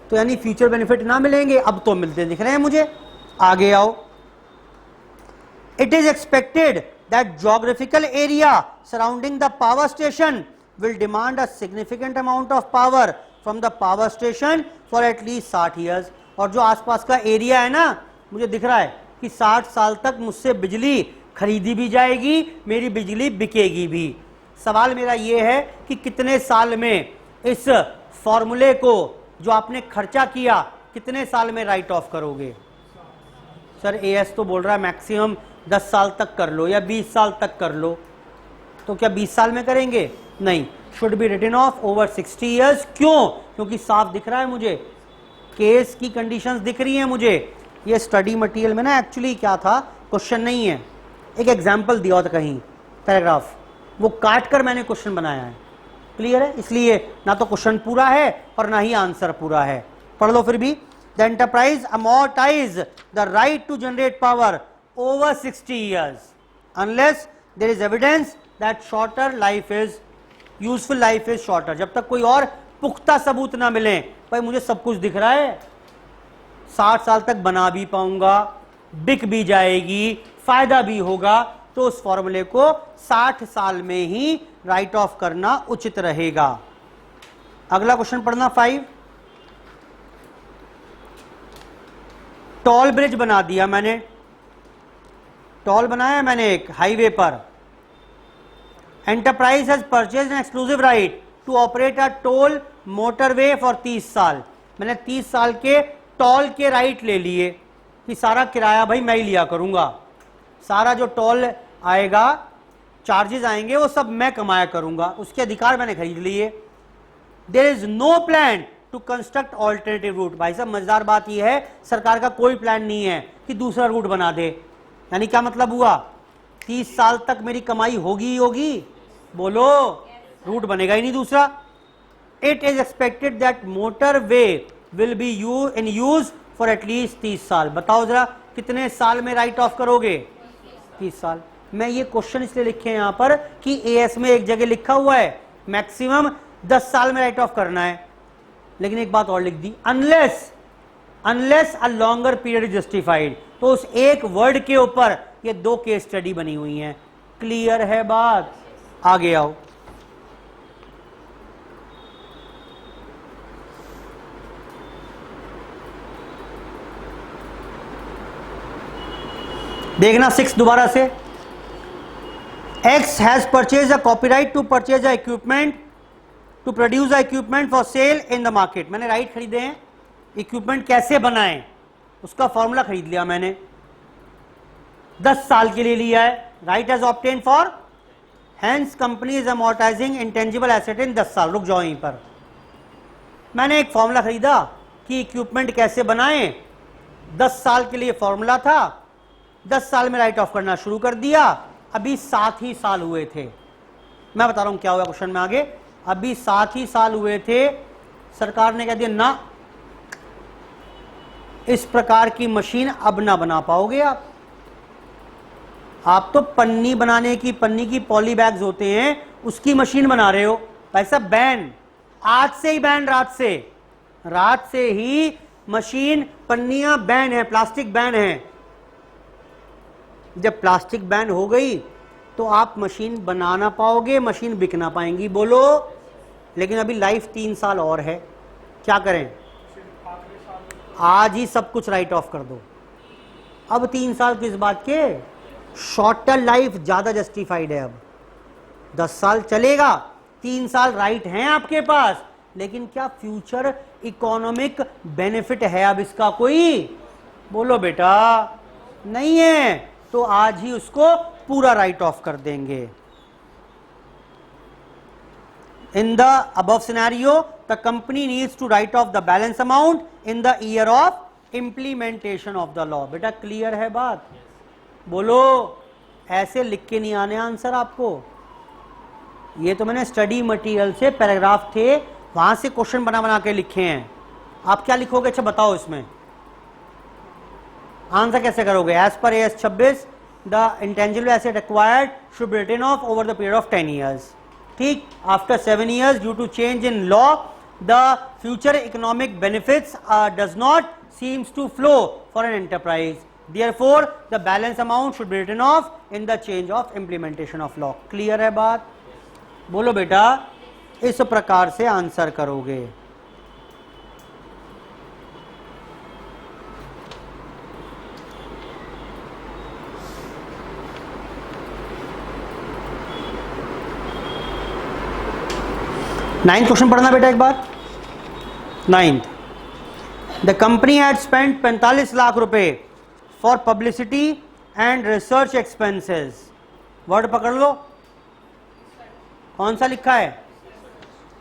तो यानी फ्यूचर बेनिफिट ना मिलेंगे। अब तो मिलते दिख रहे हैं मुझे। आगे आओ। It is expected that geographical area surrounding the power station will demand a significant amount of power from the power station for at least 60 years। और जो आसपास का एरिया है ना, मुझे दिख रहा है कि 60 साल तक मुझसे बिजली खरीदी भी जाएगी, मेरी बिजली बिकेगी भी। सवाल मेरा ये है कि कितने साल में इस फॉर्मूले को जो आपने खर्चा किया कितने साल में राइट ऑफ करोगे? सर AS तो बोल रहा है मैक्सिमम 10 साल तक कर लो या 20 साल तक कर लो। तो क्या 20 साल में करेंगे? नहीं, should be written off over 60 years. क्यों? क्योंकि साफ दिख रहा है मुझे, केस की कंडीशंस दिख रही हैं मुझे। ये स्टडी मटेरियल में ना एक्चुअली क्या था, क्वेश्चन नहीं है, एक एग्जांपल दिया था कहीं पैराग्राफ, वो काट कर मैंने क्वेश्चन बनाया है। क्लियर है? इसलिए ना तो क्वेश्चन पूरा है और ना ही आंसर पूरा है। पढ़ लो फिर भी। The enterprise amortise the right to generate power over 60 years unless there is evidence that shorter life is useful life is shorter. जब तक कोई और पुख्ता सबूत ना मिले। भाई मुझे सब कुछ दिख रहा है, 60 साल तक बना भी पाऊंगा, बिक भी जाएगी, फायदा भी होगा, तो उस फॉर्मूले को 60 साल में ही राइट ऑफ करना उचित रहेगा। अगला क्वेश्चन पढ़ना 5। टॉल ब्रिज बना दिया मैंने, टॉल बनाया मैंने एक हाईवे पर। Enterprise has purchased an exclusive right to operate a toll motorway for 30 साल। मैंने 30 साल के टोल के राइट ले लिए कि सारा किराया भाई मैं ही लिया करूंगा, सारा जो टोल आएगा, चार्जेस आएंगे, वो सब मैं कमाया करूंगा, उसके अधिकार मैंने खरीद लिए। There is no plan to construct alternative route. भाई साहब मजेदार बात यह है, सरकार का कोई प्लान नहीं है कि दूसरा रूट बना दे। यानी क्या मतलब हुआ? 30 साल तक मेरी कमाई होगी ही होगी। बोलो, रूट बनेगा ही नहीं दूसरा। It is expected that motor way will be in use for at least 30 साल। बताओ जरा कितने साल में राइट ऑफ करोगे? 30 साल। मैं ये क्वेश्चन इसलिए लिखे हैं यहां पर कि AS में एक जगह लिखा हुआ है मैक्सिमम 10 साल में राइट ऑफ करना है, लेकिन एक बात और लिख दी, unless a longer period is justified. तो उस एक वर्ड के ऊपर ये 2 केस स्टडी बनी हुई हैं। क्लियर है बात? आगे आओ। देखना 6 दोबारा से। X has purchased a copyright to purchase a equipment to produce a equipment for sale in the market. मैंने राइट खरीदे हैं, इक्विपमेंट कैसे बनाएं उसका फॉर्मूला खरीद लिया मैंने, 10 साल के लिए लिया है. Right has obtain for, hence company is amortising intangible asset in 10 साल. रुक जाओ यहीं पर. मैंने एक फॉर्मूला खरीदा कि इक्विपमेंट कैसे बनाएं, 10 साल के लिए फॉर्मूला था, 10 साल में राइट ऑफ करना शुरू कर दिया. अभी 7 ही साल हुए थे. मैं बता रहा हूं क्या हुआ क्वेश्चन में आगे. अभी 7 ही साल हुए थे, सरकार ने कह दिया ना, इस प्रकार की मशीन अब ना बना पाओगे आप तो पन्नी बनाने की, पन्नी की पॉली बैग्स होते हैं उसकी मशीन बना रहे हो. भाई साहब बैन, आज से ही बैन, रात से ही मशीन, पन्नियां बैन है, प्लास्टिक बैन है. जब प्लास्टिक बैन हो गई तो आप मशीन बना ना पाओगे, मशीन बिक ना पाएंगी. बोलो. लेकिन अभी लाइफ 3 साल और है, क्या करें? आज ही सब कुछ राइट ऑफ कर दो. अब 3 साल किस बात के? शॉर्टर लाइफ ज्यादा जस्टिफाइड है. अब 10 साल चलेगा, 3 साल राइट हैं आपके पास, लेकिन क्या फ्यूचर इकोनॉमिक बेनिफिट है अब इसका कोई? बोलो बेटा. नहीं है, तो आज ही उसको पूरा राइट ऑफ कर देंगे. In the above scenario, the company needs to write off the balance amount in the year of implementation of the law. बेटा क्लियर है बात? बोलो. ऐसे लिख के नहीं आने आंसर आपको. ये तो मैंने स्टडी मटेरियल से पैराग्राफ थे वहां से क्वेश्चन बना बना के लिखे हैं. आप क्या लिखोगे? अच्छा बताओ इसमें आंसर कैसे करोगे? एज पर AS 26 the intangible asset acquired should be written off over the period of 10 years. ठीक. After 7 years due to change in law the future economic benefits does not seems to flow for an enterprise. Therefore, the balance amount should be written off in the change of implementation of law. Clear है बात? बोलो बेटा. इस प्रकार से answer करोगे. Ninth question पढ़ना बेटा एक बार. Ninth. The company had spent 45 lakh रुपए for publicity and research expenses. Word पकड़ लो. कौन सा लिखा है?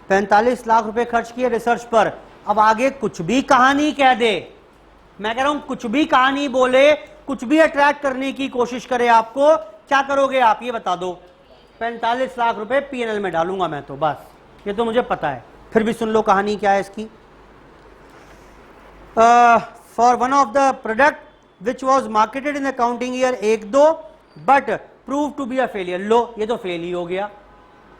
45 लाख रुपए खर्च किए रिसर्च पर. अब आगे कुछ भी कहानी कह दे, मैं कह रहा हूं कुछ भी कहानी बोले, कुछ भी अट्रैक्ट करने की कोशिश करे आपको, क्या करोगे आप? ये बता दो. 45 लाख रुपए P&L में डालूंगा मैं तो, बस ये तो मुझे पता है. फिर भी सुन लो कहानी क्या है इसकी. For one of the product which was marketed in the counting year 1-2 but prove to be a failure. लो ये तो फेल ही हो गया,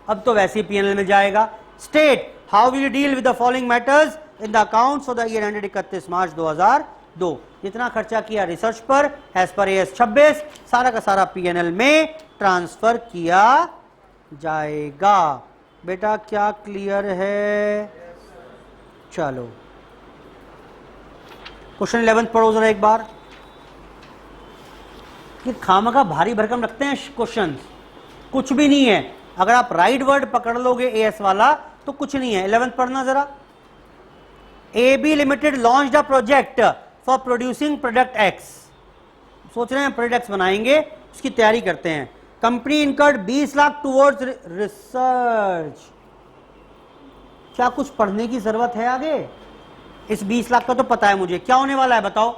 अब तो वैसे ही P&L में जाएगा. State how will deal with the following matters in the accounts for the year ended 31 मार्च 2002. जितना खर्चा किया रिसर्च पर एज पर AS 26 सारा का सारा P&L में ट्रांसफर किया जाएगा. बेटा क्या क्लियर है? चलो क्वेश्चन 11 पढ़ो जरा एक बार. कि खामखा भारी भरकम रखते हैं क्वेश्चंस, कुछ भी नहीं है. अगर आप राइट वर्ड पकड़ लोगे AS वाला तो कुछ नहीं है. 11 पढ़ना जरा. AB limited launched a project for producing product X. सोच रहे हैं प्रोडक्ट्स बनाएंगे, उसकी तैयारी करते हैं. Company incurred 20 lakh towards research. क्या कुछ पढ़ने की जरूरत है आगे? इस 20 लाख का तो पता है मुझे, क्या होने वाला है बताओ?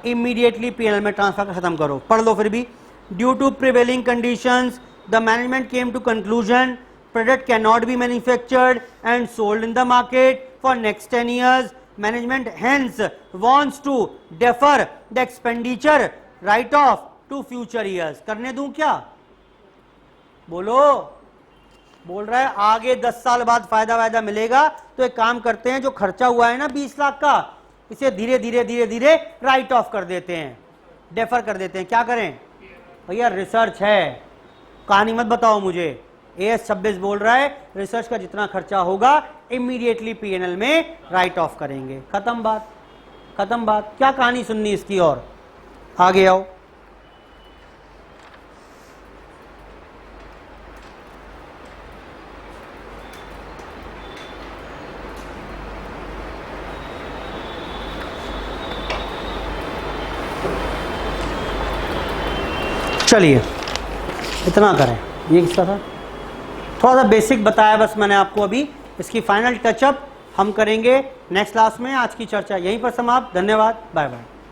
इमीडिएटली P&L में ट्रांसफर खत्म करो. पढ़ लो फिर भी. Due to prevailing conditions the management came to conclusion product can not be manufactured and sold in the market for next 10 years. Management hence wants to defer the expenditure write off to future years. करने दूं क्या? बोलो. बोल रहा है आगे 10 साल बाद फायदा वायदा मिलेगा, तो एक काम करते हैं, जो खर्चा हुआ है ना 20 लाख का, इसे धीरे धीरे धीरे धीरे राइट ऑफ कर देते हैं, डेफर कर देते हैं. क्या करें भैया? रिसर्च है, कहानी मत बताओ मुझे. AS 26 बोल रहा है रिसर्च का जितना खर्चा होगा इमीडिएटली P&L में राइट ऑफ करेंगे. खत्म बात, खत्म बात. क्या कहानी सुननी इसकी? और आगे आओ. चलिए इतना करें, ये किसका था, थोड़ा सा बेसिक बताया बस मैंने आपको अभी। इसकी फाइनल टचअप हम करेंगे नेक्स्ट क्लास में। आज की चर्चा यहीं पर समाप्त। धन्यवाद, बाय बाय।